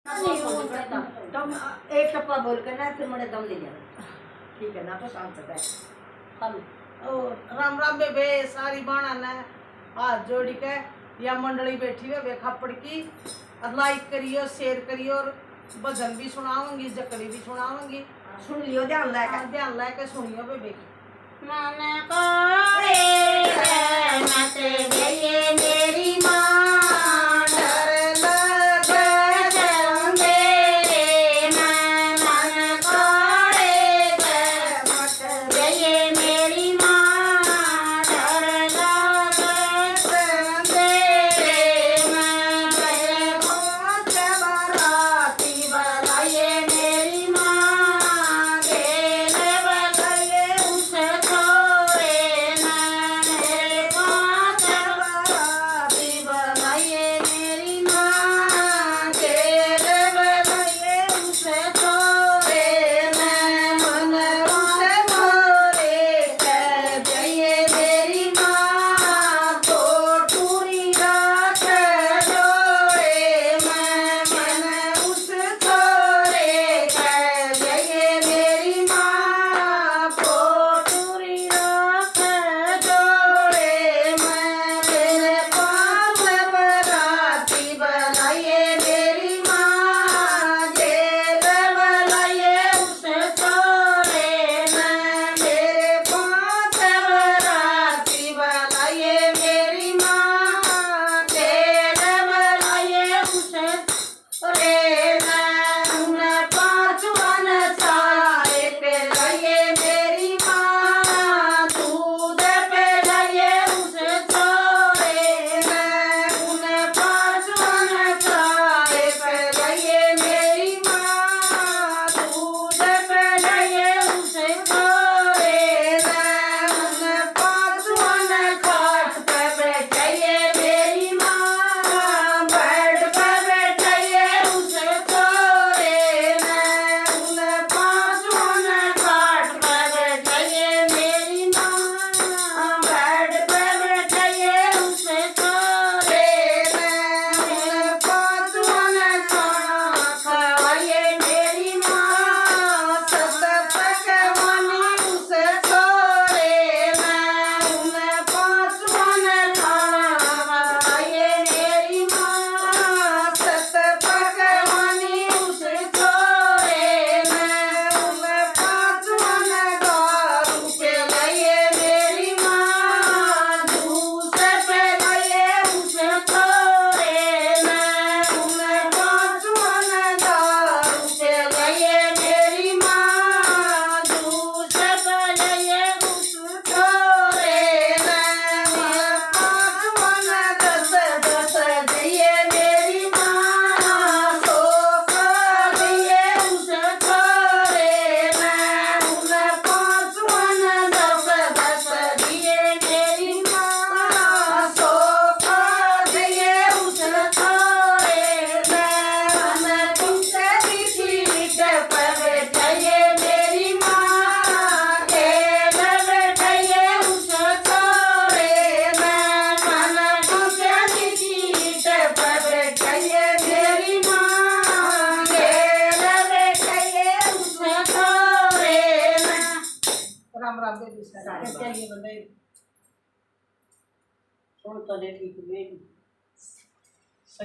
तुम एक टप्पा बोल कर ना फिर मैंने दम ले लिया। ठीक है ना तो शांत है हम राम राम बेबे सारी बाणा ने हाथ जोड़ी के या मंडली बैठी है वे खपड़ की लाइक करियो शेयर करियो और भजन भी सुनाऊंगी जकड़ी भी सुनाऊंगी। सुन लियो ध्यान लाके सुनियो बेबे। मन कोड़े मत गए मेरी माँ डर लगे जाऊंगे मन कोड़े मत गए मेरी माँ डर लगे जाऊंगे मैं पहुँच बराती बलाए मेरी माँ गेल बलाए उसे राम राम बेबी सारे सुन तो दे ठीक है।